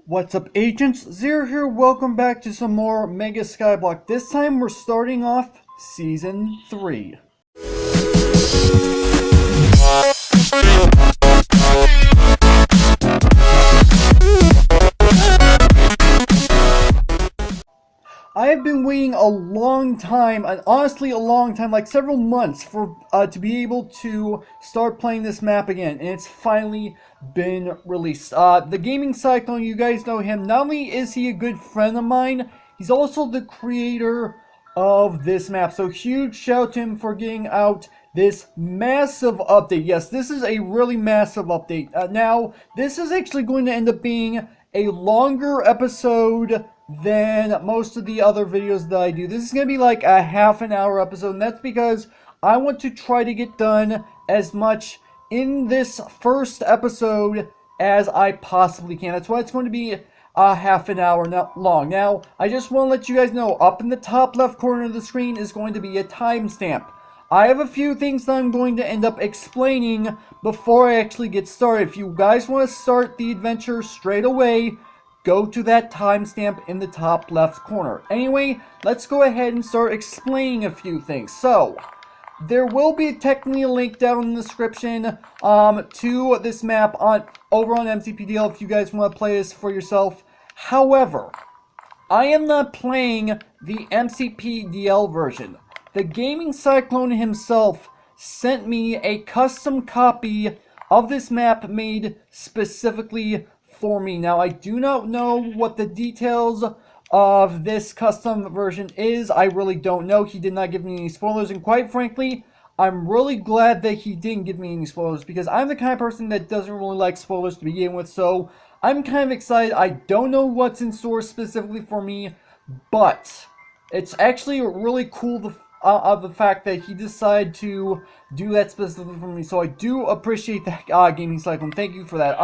What's up, agents? Zero here. Welcome back to some more Mega Skyblock. This time we're starting off Season 3. I have been waiting a long time, and honestly a long time, like several months, for to be able to start playing this map again, and it's finally been released. TheGamingCyclone, you guys know him. Not only is he a good friend of mine, he's also the creator of this map. So huge shout out to him for getting out this massive update. Yes, this is a really massive update. Now, this is actually going to end up being a longer episode than most of the other videos that I do. This is going to be like a half an hour episode, and that's because I want to try to get done as much in this first episode as I possibly can. That's why it's going to be a half an hour long. Now, I just want to let you guys know, up in the top left corner of the screen is going to be a timestamp. I have a few things that I'm going to end up explaining before I actually get started. If you guys want to start the adventure straight away, go to that timestamp in the top left corner. Anyway, let's go ahead and start explaining a few things. So, there will be technically a link down in the description to this map over on MCPEDL if you guys want to play this for yourself. However, I am not playing the MCPEDL version. TheGamingCyclone himself sent me a custom copy of this map made specifically for me. Now, I do not know what the details of this custom version is. I really don't know. He did not give me any spoilers, and quite frankly, I'm really glad that he didn't give me any spoilers, because I'm the kind of person that doesn't really like spoilers to begin with, so I'm kind of excited. I don't know what's in store specifically for me, but it's actually really cool the fact that he decided to do that specifically for me, so I do appreciate that, TheGamingCyclone. Thank you for that.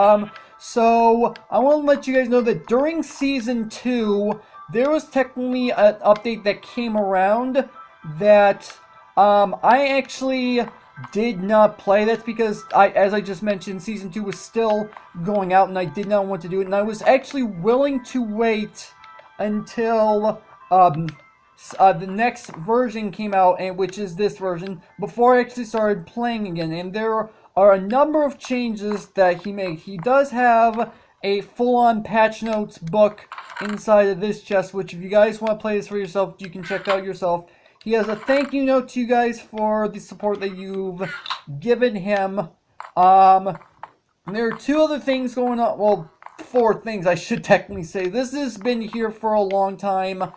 So I want to let you guys know that during Season 2, there was technically an update that came around that I actually did not play. That's because, as I just mentioned, Season 2 was still going out, and I did not want to do it, and I was actually willing to wait until the next version came out, and which is this version, before I actually started playing again. And there are a number of changes that he made. He does have a full-on patch notes book inside of this chest, which if you guys want to play this for yourself, you can check out yourself. He has a thank you note to you guys for the support that you've given him. And there are two other things going on. Well, four things I should technically say. This has been here for a long time.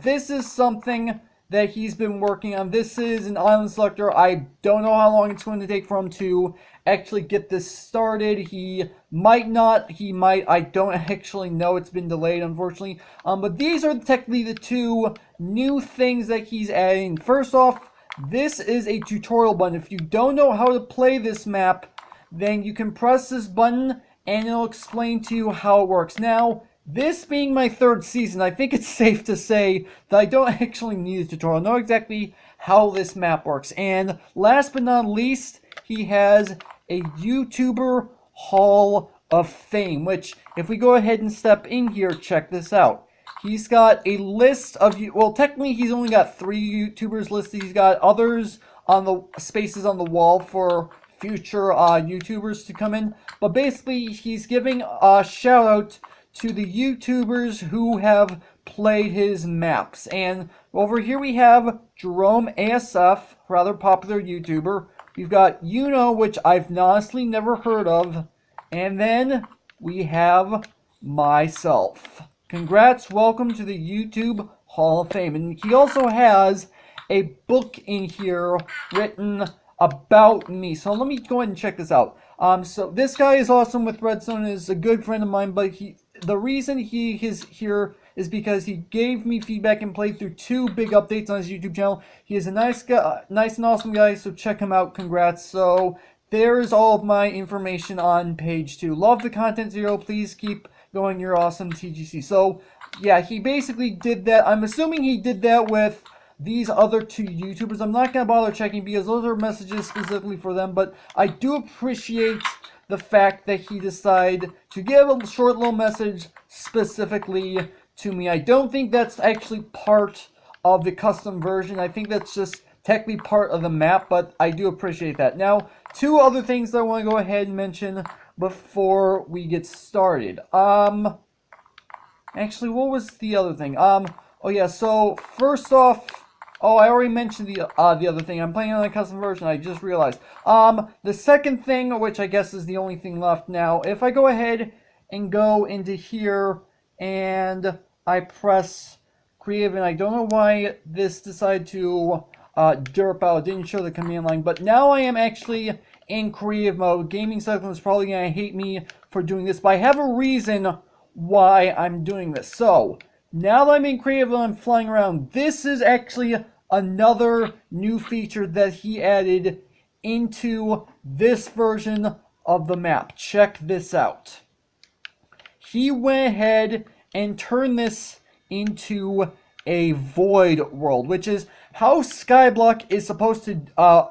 This is something that he's been working on. This is an island selector. I don't know how long it's going to take for him to actually get this started. He might not, he might, I don't actually know. It's been delayed, unfortunately. But these are technically the two new things that he's adding. First off, this is a tutorial button. If you don't know how to play this map, then you can press this button and it'll explain to you how it works. Now, this being my third season, I think it's safe to say that I don't actually need a tutorial. I know exactly how this map works. And last but not least, he has a YouTuber Hall of Fame, which, if we go ahead and step in here, check this out. He's got a list of, well, technically he's only got 3 YouTubers listed. He's got others on the spaces on the wall for future YouTubers to come in. But basically, he's giving a shout out to the YouTubers who have played his maps. And over here we have Jerome ASF, rather popular YouTuber. We've got Yuno, which I've honestly never heard of. And then we have myself. Congrats, welcome to the YouTube Hall of Fame. And he also has a book in here written about me. So let me go ahead and check this out. So this guy is awesome with Redstone, is a good friend of mine, but the reason he is here is because he gave me feedback and played through 2 big updates on his YouTube channel. He is a nice guy, nice and awesome guy, so check him out. Congrats. So there is all of my information on page 2. Love the content, Zero. Please keep going. You're awesome, TGC. So yeah, he basically did that. I'm assuming he did that with these other 2 YouTubers. I'm not going to bother checking because those are messages specifically for them, but I do appreciate the fact that he decided to give a short little message specifically to me. I don't think that's actually part of the custom version. I think that's just technically part of the map, but I do appreciate that. Now, two other things that I want to go ahead and mention before we get started. Actually, what was the other thing? Oh yeah, so first off, oh, I already mentioned the other thing. I'm playing on the custom version, I just realized. The second thing, which I guess is the only thing left now, if I go ahead and go into here and I press creative, and I don't know why this decided to derp out. It didn't show the command line, but now I am actually in creative mode. TheGamingCyclone is probably going to hate me for doing this, but I have a reason why I'm doing this. So, now that I'm in creative and I'm flying around, this is actually another new feature that he added into this version of the map. Check this out. He went ahead and turned this into a void world, which is how Skyblock is supposed to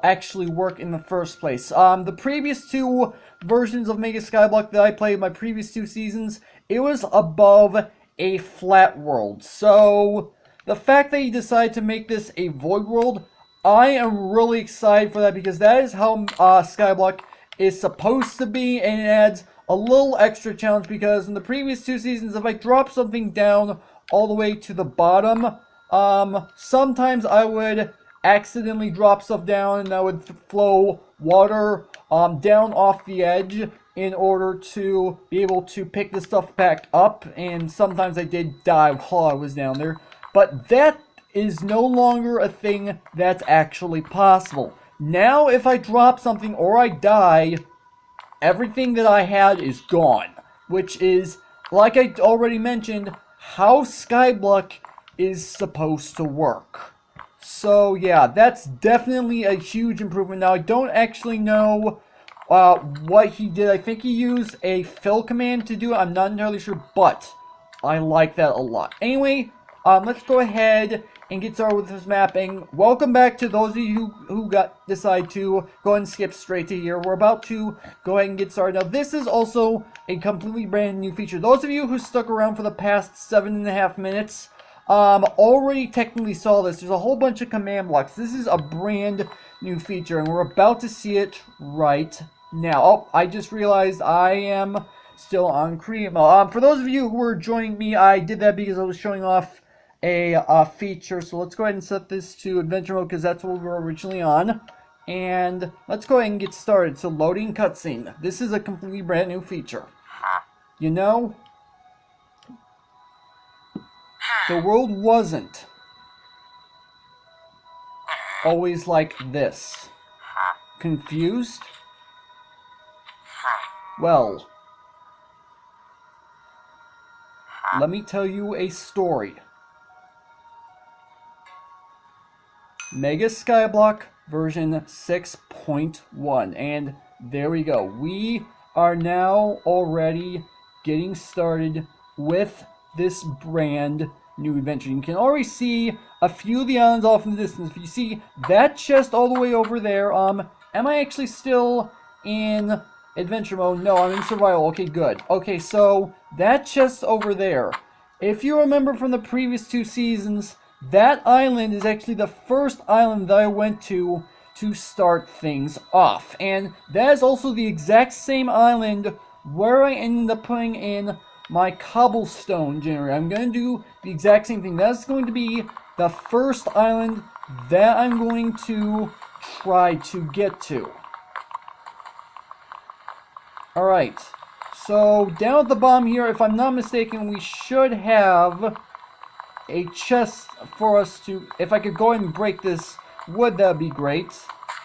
actually work in the first place. The previous two versions of Mega Skyblock that I played in my previous two seasons, it was above a flat world. So the fact that he decided to make this a void world, I am really excited for that, because that is how Skyblock is supposed to be, and it adds a little extra challenge, because in the previous two seasons, if I drop something down all the way to the bottom, sometimes I would accidentally drop stuff down and that would flow water down off the edge in order to be able to pick the stuff back up, and sometimes I did die while I was down there. But that is no longer a thing that's actually possible. Now if I drop something or I die, everything that I had is gone, which is, like I already mentioned, how Skyblock is supposed to work. So yeah, that's definitely a huge improvement. Now I don't actually know what he did. I think he used a fill command to do it. I'm not entirely sure, but I like that a lot. Anyway, let's go ahead and get started with this mapping. Welcome back to those of you who decide to go ahead and skip straight to here. We're about to go ahead and get started. Now, this is also a completely brand new feature. Those of you who stuck around for the past 7.5 minutes already technically saw this. There's a whole bunch of command blocks. This is a brand new feature, and we're about to see it right now. Oh, I just realized I am still on creative mode. For those of you who were joining me, I did that because I was showing off a feature. So let's go ahead and set this to adventure mode, because that's what we were originally on. And let's go ahead and get started. So loading cutscene. This is a completely brand new feature. You know, the world wasn't always like this. Confused? Well, let me tell you a story. Mega Skyblock version 6.1, and there we go. We are now already getting started with this brand new adventure. You can already see a few of the islands off in the distance. If you see that chest all the way over there, am I actually still in adventure mode? No, I'm in survival. Okay, good. Okay, so that chest over there, if you remember from the previous two seasons, that island is actually the first island that I went to start things off. And that is also the exact same island where I ended up putting in my cobblestone generator. I'm going to do the exact same thing. That's going to be the first island that I'm going to try to get to. Alright, so down at the bottom here, if I'm not mistaken, we should have a chest for us to, if I could go ahead and break this wood, that would be great.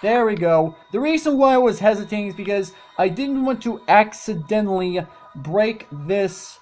There we go. The reason why I was hesitating is because I didn't want to accidentally break this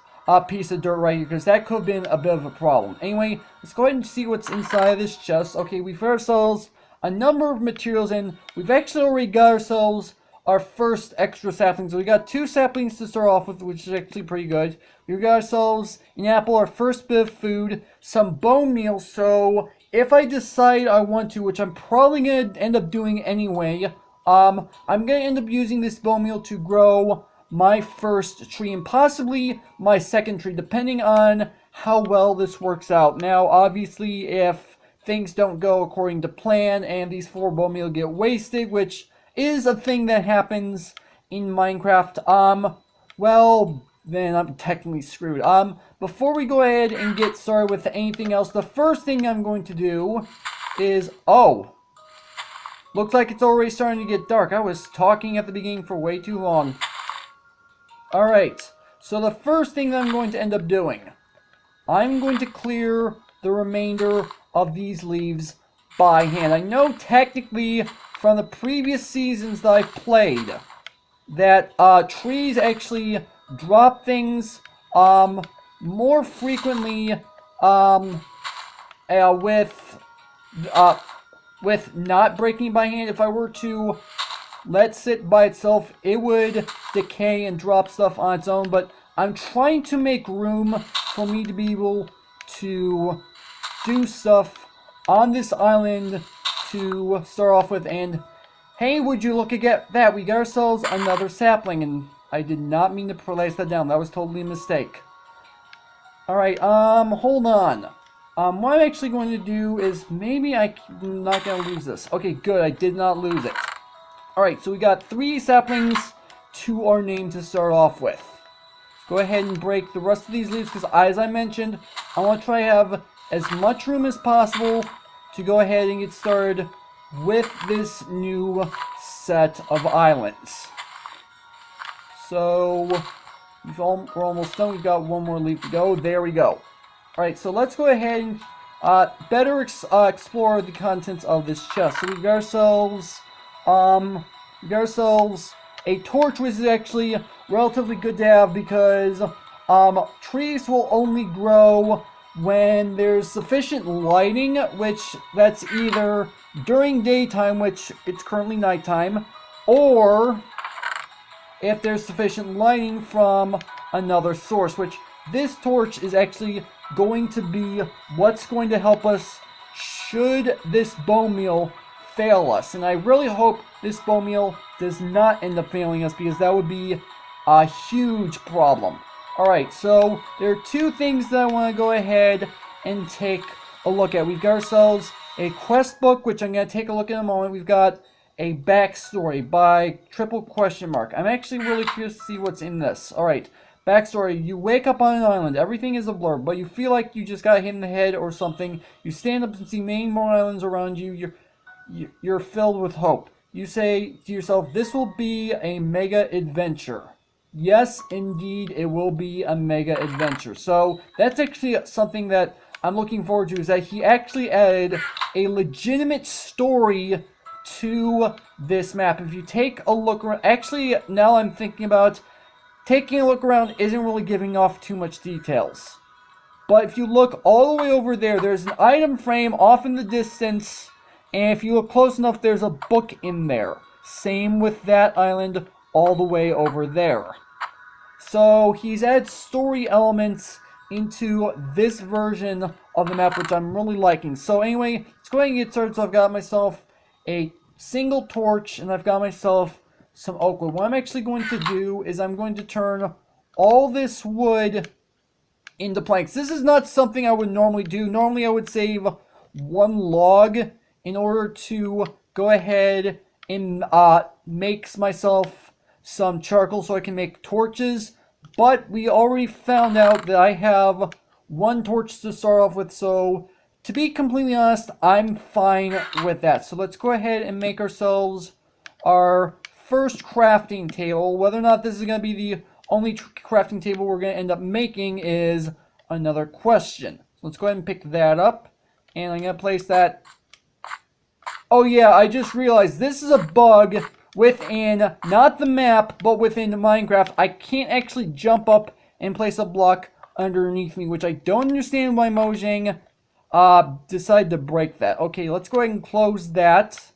piece of dirt right here, because that could have been a bit of a problem. Anyway, let's go ahead and see what's inside of this chest. Okay, we've got ourselves a number of materials, and we've actually already got ourselves our first extra saplings. So we got 2 saplings to start off with, which is actually pretty good. We got ourselves an apple, our first bit of food, some bone meal. So if I decide I want to, which I'm probably going to end up doing anyway, I'm going to end up using this bone meal to grow my first tree and possibly my second tree, depending on how well this works out. Now, obviously, if things don't go according to plan and these 4 bone meal get wasted, which is a thing that happens in Minecraft, well, then I'm technically screwed. Before we go ahead and get started with anything else, the first thing I'm going to do is, looks like it's already starting to get dark. I was talking at the beginning for way too long. Alright, so the first thing I'm going to end up doing, I'm going to clear the remainder of these leaves by hand. I know technically from the previous seasons that I've played that trees actually drop things more frequently with not breaking by hand. If I were to let it sit by itself, it would decay and drop stuff on its own, but I'm trying to make room for me to be able to do stuff on this island to start off with. And hey, would you look at that, we got ourselves another sapling, and I did not mean to place that down. That was totally a mistake. Alright, hold on. What I'm actually going to do is, maybe I'm not going to lose this. Okay, good, I did not lose it. Alright, so we got 3 saplings to our name to start off with. Let's go ahead and break the rest of these leaves, because as I mentioned, I want to try to have as much room as possible to go ahead and get started with this new set of islands. So, we're almost done. We've got 1 more leaf to go. There we go. Alright, so let's go ahead and better explore the contents of this chest. So we got ourselves a torch, which is actually relatively good to have because trees will only grow when there's sufficient lighting, which that's either during daytime, which it's currently nighttime, or if there's sufficient lighting from another source, which this torch is actually going to be what's going to help us should this bone meal fail us. And I really hope this bone meal does not end up failing us, because that would be a huge problem. Alright, so there are 2 things that I want to go ahead and take a look at. We've got ourselves a quest book, which I'm going to take a look at in a moment. We've got a backstory by triple question mark. I'm actually really curious to see what's in this. Alright, backstory. You wake up on an island. Everything is a blur, but you feel like you just got hit in the head or something. You stand up and see many more islands around you. You're filled with hope. You say to yourself, this will be a mega adventure. Yes, indeed, it will be a mega adventure. So that's actually something that I'm looking forward to, is that he actually added a legitimate story to this map. If you take a look around, actually, now I'm thinking about taking a look around isn't really giving off too much details. But if you look all the way over there, there's an item frame off in the distance, and if you look close enough, there's a book in there. Same with that island all the way over there. So he's added story elements into this version of the map, which I'm really liking. So anyway, let's go ahead and get started. So I've got myself a single torch, and I've got myself some oak wood. What I'm actually going to do is I'm going to turn all this wood into planks. This is not something I would normally do. Normally I would save 1 log in order to go ahead and make myself some charcoal so I can make torches. But we already found out that I have 1 torch to start off with, so to be completely honest, I'm fine with that. So let's go ahead and make ourselves our first crafting table. Whether or not this is going to be the only crafting table we're going to end up making is another question. So let's go ahead and pick that up, and I'm going to place that. Oh yeah, I just realized this is a bug within, not the map, but within Minecraft. I can't actually jump up and place a block underneath me, which I don't understand why Mojang decided to break that. Okay, let's go ahead and close that.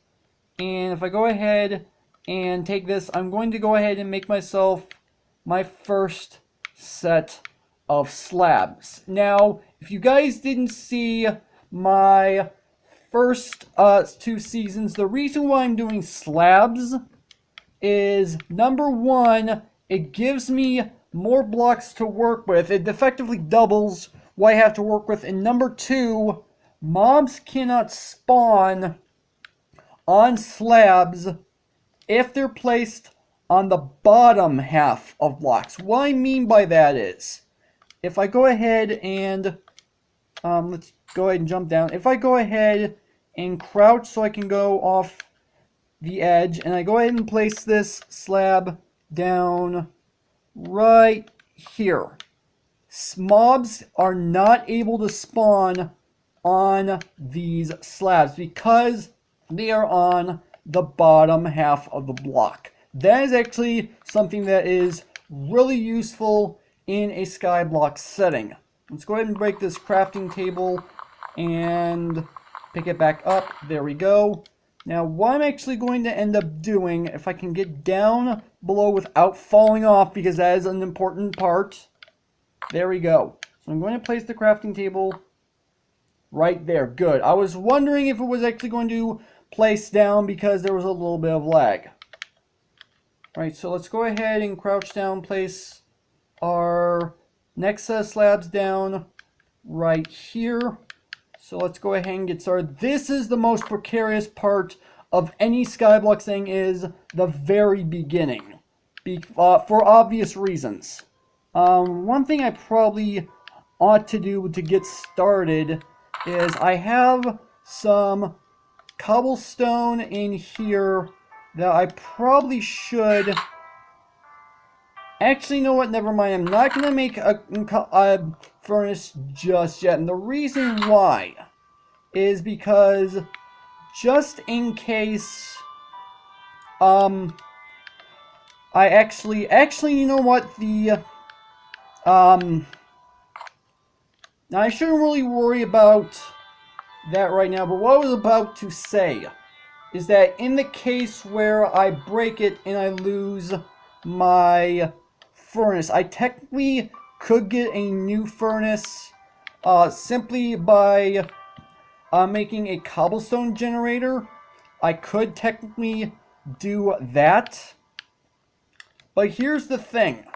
And if I go ahead and take this, I'm going to go ahead and make myself my first set of slabs. Now, if you guys didn't see my first 2 seasons. The reason why I'm doing slabs is, number one, it gives me more blocks to work with. It effectively doubles what I have to work with. And number two, mobs cannot spawn on slabs if they're placed on the bottom half of blocks. What I mean by that is, if I go ahead and, let's go ahead and jump down. If I go ahead and crouch so I can go off the edge, and I go ahead and place this slab down right here, mobs are not able to spawn on these slabs because they are on the bottom half of the block. That is actually something that is really useful in a skyblock setting. Let's go ahead and break this crafting table and pick it back up. There we go. Now, what I'm actually going to end up doing, if I can get down below without falling off, because that is an important part. There we go. So I'm going to place the crafting table right there. Good. I was wondering if it was actually going to place down because there was a little bit of lag. Alright, so let's go ahead and crouch down, place our next set of slabs down right here. So let's go ahead and get started. This is the most precarious part of any skyblock thing, is the very beginning, for obvious reasons. One thing I probably ought to do to get started is I have some cobblestone in here that I probably should... Actually, you know what? Never mind. I'm not going to make a furnace just yet. And the reason why is because, just in case, I actually, you know what? Now I shouldn't really worry about that right now. But what I was about to say is that in the case where I break it and I lose my furnace, I technically could get a new furnace simply by making a cobblestone generator. I could technically do that, but here's the thing.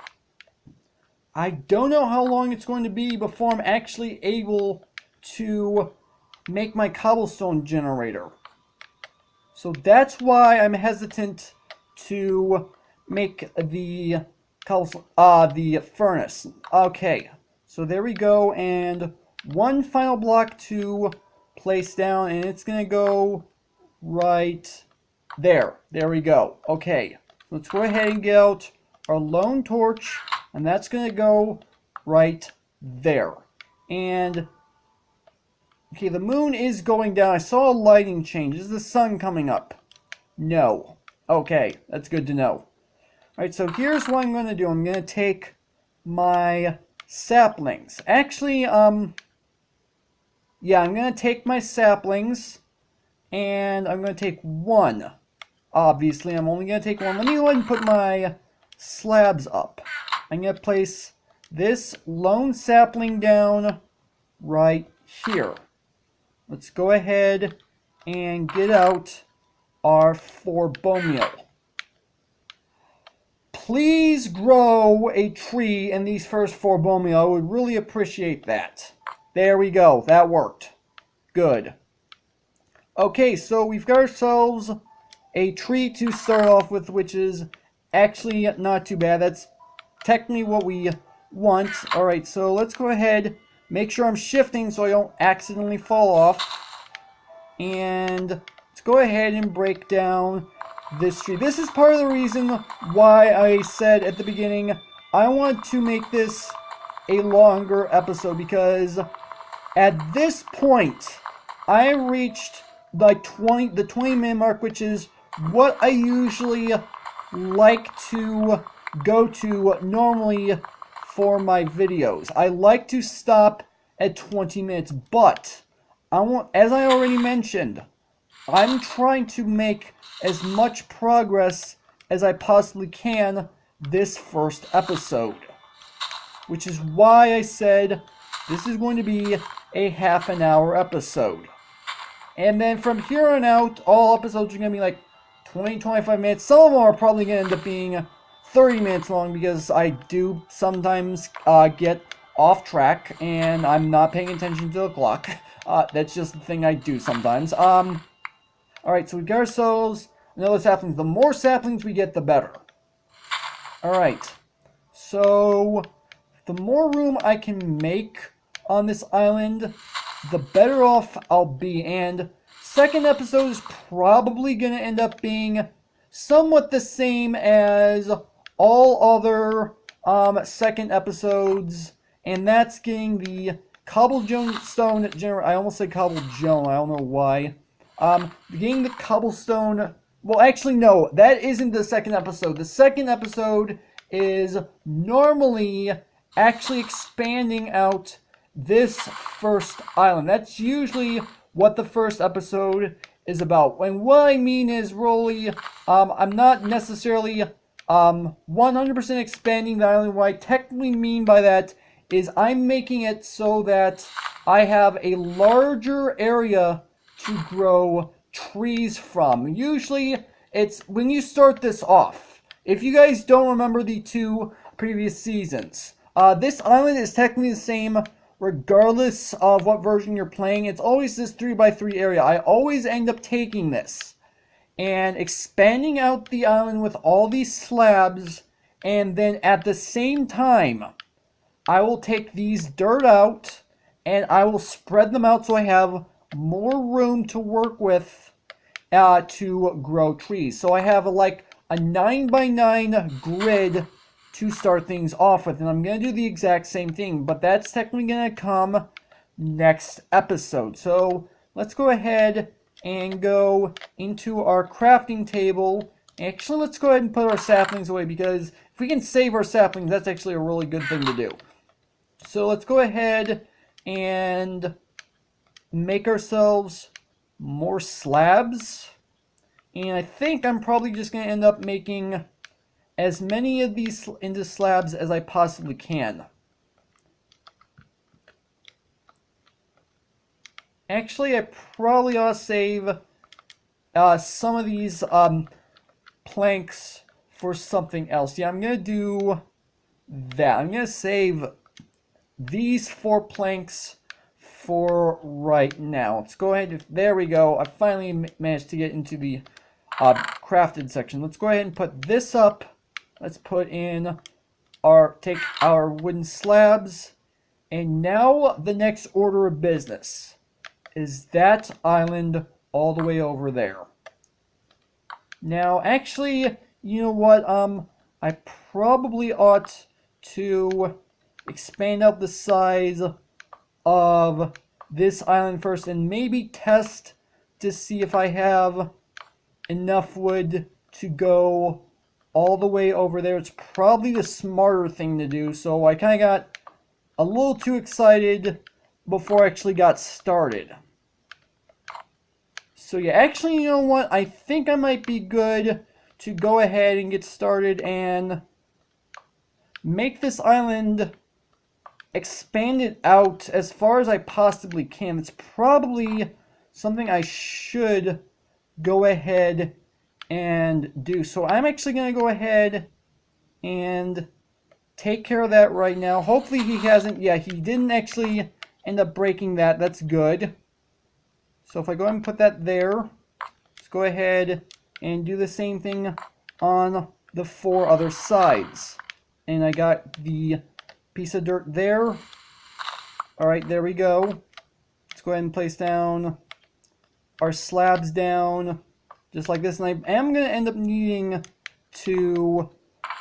I don't know how long it's going to be before I'm actually able to make my cobblestone generator. So that's why I'm hesitant to make the furnace. Okay, so there we go, and one final block to place down, and it's gonna go right there. There we go. Okay, let's go ahead and get out our lone torch, and that's gonna go right there. And okay, the moon is going down. I saw a lighting change. Is the sun coming up? No. Okay, that's good to know. Alright, so here's what I'm going to do. I'm going to take my saplings. Actually, yeah, I'm going to take my saplings, and I'm going to take one. Obviously, I'm only going to take one. Let me go ahead and put my slabs up. I'm going to place this lone sapling down right here. Let's go ahead and get out our 4 bone meal. Please grow a tree in these first 4 bone meal. I would really appreciate that. There we go. That worked. Good. Okay, so we've got ourselves a tree to start off with, which is actually not too bad. That's technically what we want. Alright, so let's go ahead, make sure I'm shifting so I don't accidentally fall off. And let's go ahead and break down this tree. This is part of the reason why I said at the beginning I want to make this a longer episode, because at this point I reached the 20-minute mark, which is what I usually like to go to normally for my videos. I like to stop at 20 minutes, but as I already mentioned, I'm trying to make as much progress as I possibly can this first episode, which is why I said this is going to be a half-an-hour episode. And then from here on out, all episodes are going to be like 20, 25 minutes. Some of them are probably going to end up being 30 minutes long because I do sometimes get off track and I'm not paying attention to the clock. That's just the thing I do sometimes. Alright, so we got ourselves another sapling. The more saplings we get, the better. Alright, so the more room I can make on this island, the better off I'll be. And second episode is probably going to end up being somewhat the same as all other second episodes, and that's getting the cobblestone generator. I almost said cobblestone, I don't know why. Getting the cobblestone. Well, actually, no, that isn't the second episode. The second episode is normally actually expanding out this first island. That's usually what the first episode is about. And what I mean is, really, I'm not necessarily 100% expanding the island. What I technically mean by that is I'm making it so that I have a larger area to grow trees from. Usually, it's when you start this off. If you guys don't remember the 2 previous seasons, this island is technically the same regardless of what version you're playing. It's always this 3x3 area. I always end up taking this and expanding out the island with all these slabs, and then at the same time, I will take these dirt out and I will spread them out so I have more room to work with to grow trees. So I have like a 9x9 grid to start things off with, and I'm going to do the exact same thing, but that's technically going to come next episode. So let's go ahead and go into our crafting table. Actually, let's go ahead and put our saplings away, because if we can save our saplings, that's actually a really good thing to do. So let's go ahead and make ourselves more slabs. And I think I'm probably just going to end up making as many of these into slabs as I possibly can. Actually, I probably ought to save some of these planks for something else. Yeah, I'm going to do that. I'm going to save these 4 planks for right now. Let's go ahead. There we go. I finally managed to get into the crafted section. Let's go ahead and put this up. Let's put in take our wooden slabs. And now the next order of business is that island all the way over there. Now, actually, you know what? I probably ought to expand out the size of this island first and maybe test to see if I have enough wood to go all the way over there. It's probably the smarter thing to do, so I kind of got a little too excited before I actually got started. So yeah, actually, you know what? I think I might be good to go ahead and get started and make this island expand it out as far as I possibly can. It's probably something I should go ahead and do. So I'm actually going to go ahead and take care of that right now. Hopefully he hasn't, yeah, he didn't actually end up breaking that. That's good. So if I go ahead and put that there, let's go ahead and do the same thing on the 4 other sides. And I got the piece of dirt there. Alright, there we go. Let's go ahead and place down our slabs down just like this. And I am going to end up needing to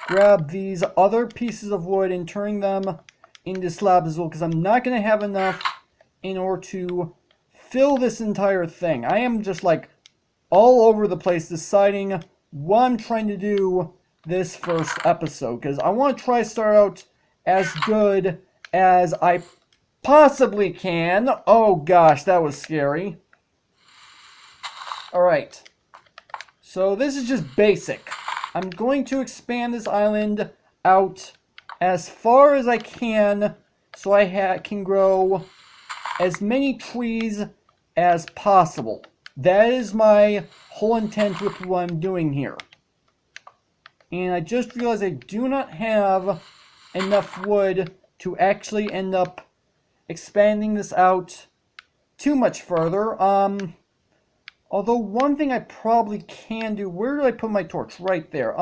grab these other pieces of wood and turn them into slabs as well, because I'm not going to have enough in order to fill this entire thing. I am just like all over the place deciding what I'm trying to do this first episode, because I want to try to start out as good as I possibly can. Oh gosh, that was scary. Alright, so this is just basic. I'm going to expand this island out as far as I can so I can grow as many trees as possible. That is my whole intent with what I'm doing here. And I just realized I do not have enough wood to actually end up expanding this out too much further. Although one thing I probably can do, where do I put my torch? Right there.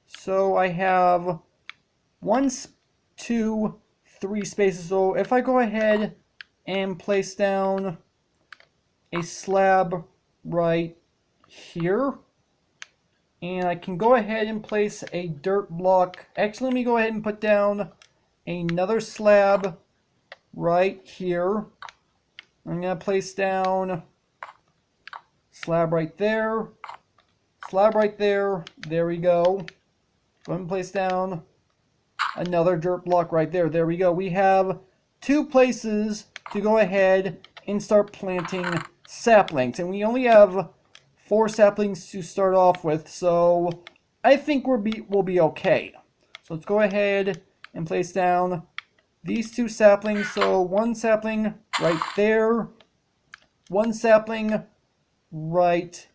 So I have 1, 2, 3 spaces. So if I go ahead and place down a slab right here, and I can go ahead and place a dirt block. Actually, let me go ahead and put down another slab right here. I'm going to place down slab right there, slab right there. There we go. Go ahead and place down another dirt block right there. There we go. We have 2 places to go ahead and start planting saplings. And we only have 4 saplings to start off with, so I think we'll be okay. So let's go ahead and place down these 2 saplings. So 1 sapling right there, 1 sapling right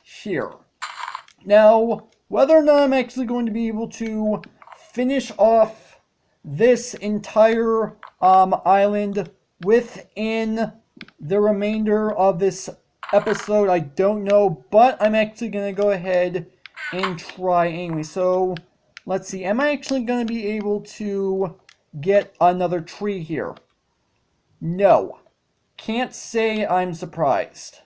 here. Now, whether or not I'm actually going to be able to finish off this entire island within the remainder of this episode, I don't know, but I'm actually going to go ahead and try anyway. So, let's see, am I actually going to be able to get another tree here? No. Can't say I'm surprised.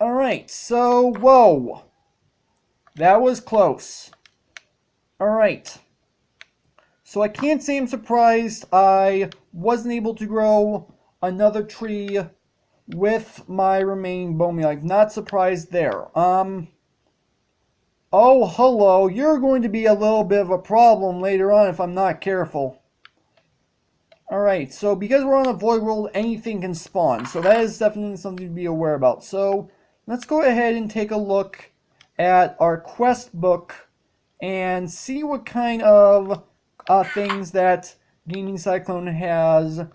Alright, so, whoa. That was close. Alright. So I can't say I'm surprised I wasn't able to grow another tree with my remaining bone meal. I'm not surprised there. Oh, hello. You're going to be a little bit of a problem later on if I'm not careful. Alright, so because we're on a void world, anything can spawn. So that is definitely something to be aware about. So let's go ahead and take a look at our quest book and see what kind of things that TheGamingCyclone has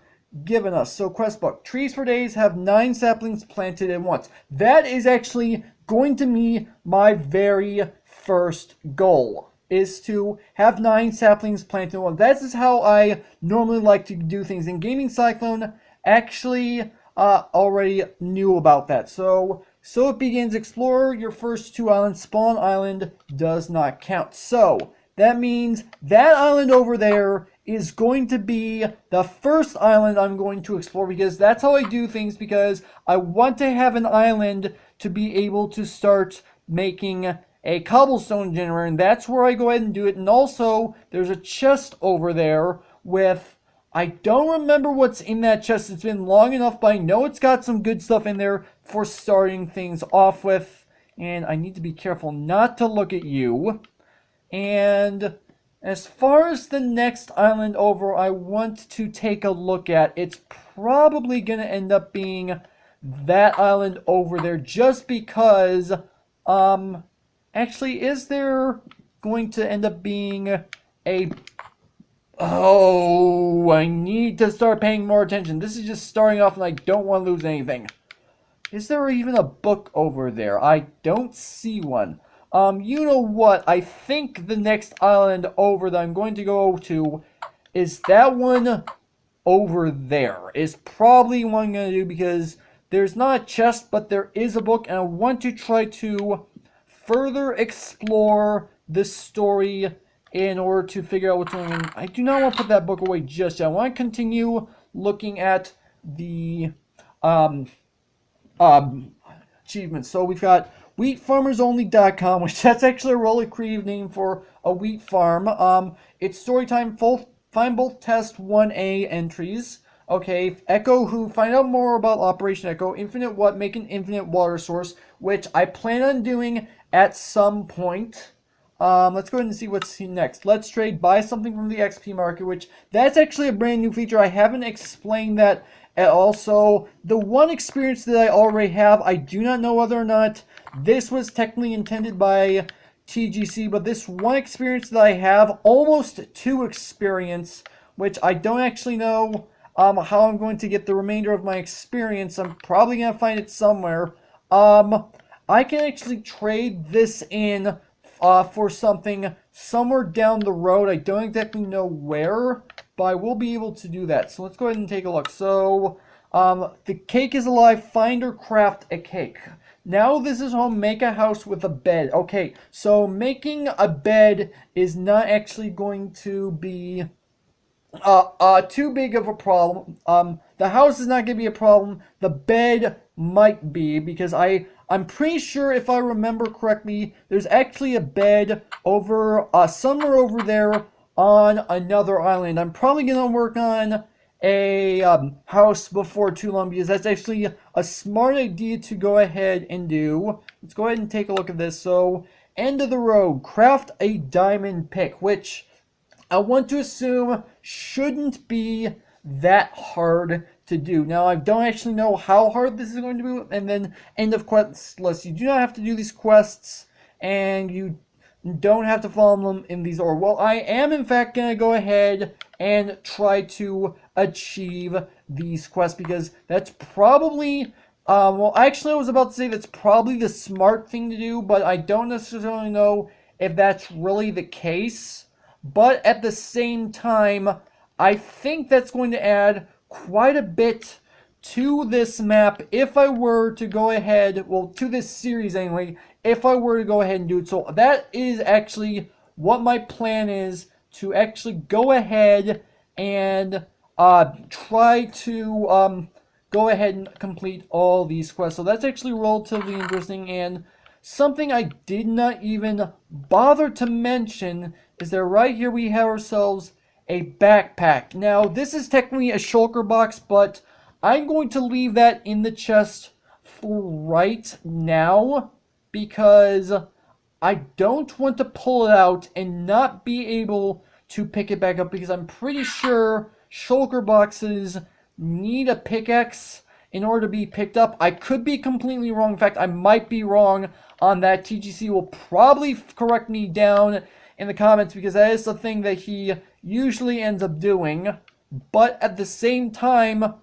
given us. So quest book, trees for days, have 9 saplings planted at once. That is actually going to be my very first goal, is to have 9 saplings planted at once. That is how I normally like to do things, and TheGamingCyclone actually already knew about that. So it begins. Explore your first 2 islands. Spawn island does not count. So that means that island over there is going to be the first island I'm going to explore, because that's how I do things, because I want to have an island to be able to start making a cobblestone generator, and that's where I go ahead and do it. And also, there's a chest over there with, I don't remember what's in that chest. It's been long enough, but I know it's got some good stuff in there for starting things off with. And I need to be careful not to look at you. And as far as the next island over I want to take a look at, it's probably going to end up being that island over there, just because, actually, is there going to end up being a... Oh, I need to start paying more attention. This is just starting off and I don't want to lose anything. Is there even a book over there? I don't see one. You know what? I think the next island over that I'm going to go to is that one over there. Is probably what I'm going to do, because there's not a chest, but there is a book, and I want to try to further explore this story in order to figure out what's going on. I do not want to put that book away just yet. I want to continue looking at the achievements. So we've got wheatfarmersonly.com, which that's actually a really creative name for a wheat farm. It's storytime, find both test 1A entries. Okay, Echo Who, find out more about Operation Echo. Infinite What, make an infinite water source, which I plan on doing at some point. Let's go ahead and see what's next. Let's trade, buy something from the XP market, which that's actually a brand new feature. I haven't explained that at all. So the one experience that I already have, I do not know whether or not this was technically intended by TGC, but this one experience that I have, almost 2 experience, which I don't actually know how I'm going to get the remainder of my experience. I'm probably going to find it somewhere. I can actually trade this in for something somewhere down the road. I don't exactly know where, but I will be able to do that. So let's go ahead and take a look. So, the cake is alive. Find or craft a cake. Now this is home. Make a house with a bed. Okay, so making a bed is not actually going to be too big of a problem. The house is not going to be a problem. The bed might be, because I'm pretty sure, if I remember correctly, there's actually a bed over somewhere over there on another island. I'm probably going to work on a house before too long, because that's actually a smart idea to go ahead and do. Let's go ahead and take a look at this. So, end of the road. Craft a diamond pick, which I want to assume shouldn't be that hard to do. Now, I don't actually know how hard this is going to be. And then, end of quest list. You do not have to do these quests, and you don't have to follow them in these order. Well, I am, in fact, going to go ahead and try to achieve these quests, because that's probably... well, actually, I was about to say that's probably the smart thing to do, but I don't necessarily know if that's really the case. But at the same time, I think that's going to add quite a bit to this map if I were to go ahead, well, to this series anyway, if I were to go ahead and do it. So that is actually what my plan is, to actually go ahead and try to go ahead and complete all these quests. So that's actually relatively interesting, and something I did not even bother to mention is that right here we have ourselves a backpack. Now, this is technically a shulker box, but I'm going to leave that in the chest for right now, because I don't want to pull it out and not be able to pick it back up, because I'm pretty sure shulker boxes need a pickaxe in order to be picked up. I could be completely wrong. In fact, I might be wrong on that. TGC will probably correct me down in the comments, because that is the thing that he usually ends up doing. But at the same time,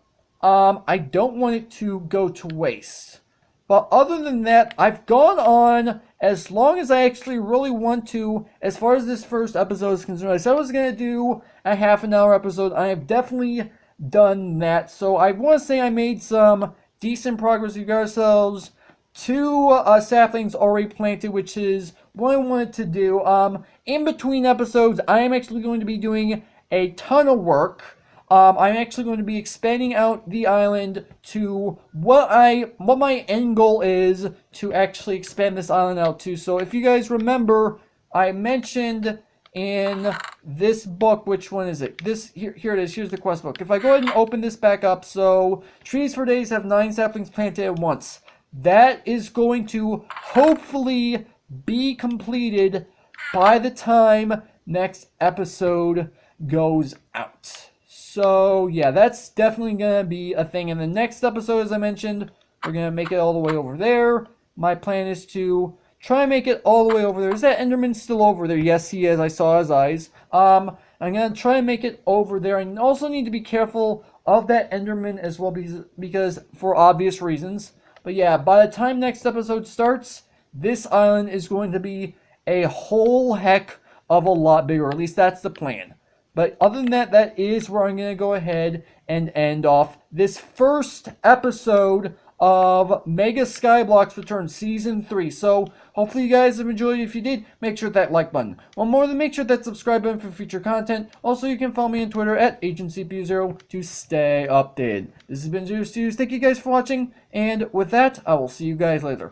I don't want it to go to waste. But other than that, I've gone on as long as I actually really want to, as far as this first episode is concerned. I said I was going to do a half-an-hour episode. I have definitely done that. So I want to say I made some decent progress. We got ourselves 2 saplings already planted, which is what I wanted to do. In between episodes, I am actually going to be doing a ton of work. I'm actually going to be expanding out the island to what my end goal is to actually expand this island out to. So if you guys remember, I mentioned in this book, which one is it? Here it is. Here's the quest book. If I go ahead and open this back up, so trees for days have 9 saplings planted at once. That is going to hopefully be completed by the time next episode goes out. So, yeah, that's definitely going to be a thing. In the next episode, as I mentioned, we're going to make it all the way over there. My plan is to try and make it all the way over there. Is that Enderman still over there? Yes, he is. I saw his eyes. I'm going to try and make it over there. I also need to be careful of that Enderman as well, because for obvious reasons. But yeah, by the time next episode starts, this island is going to be a whole heck of a lot bigger. At least that's the plan. But other than that, that is where I'm going to go ahead and end off this first episode of Mega Skyblock's Return Season 3. So, hopefully you guys have enjoyed it. If you did, make sure that like button. One more than make sure that subscribe button for future content. Also, you can follow me on Twitter at AgentCPU0 to stay updated. This has been Zero Studios. Thank you guys for watching. And with that, I will see you guys later.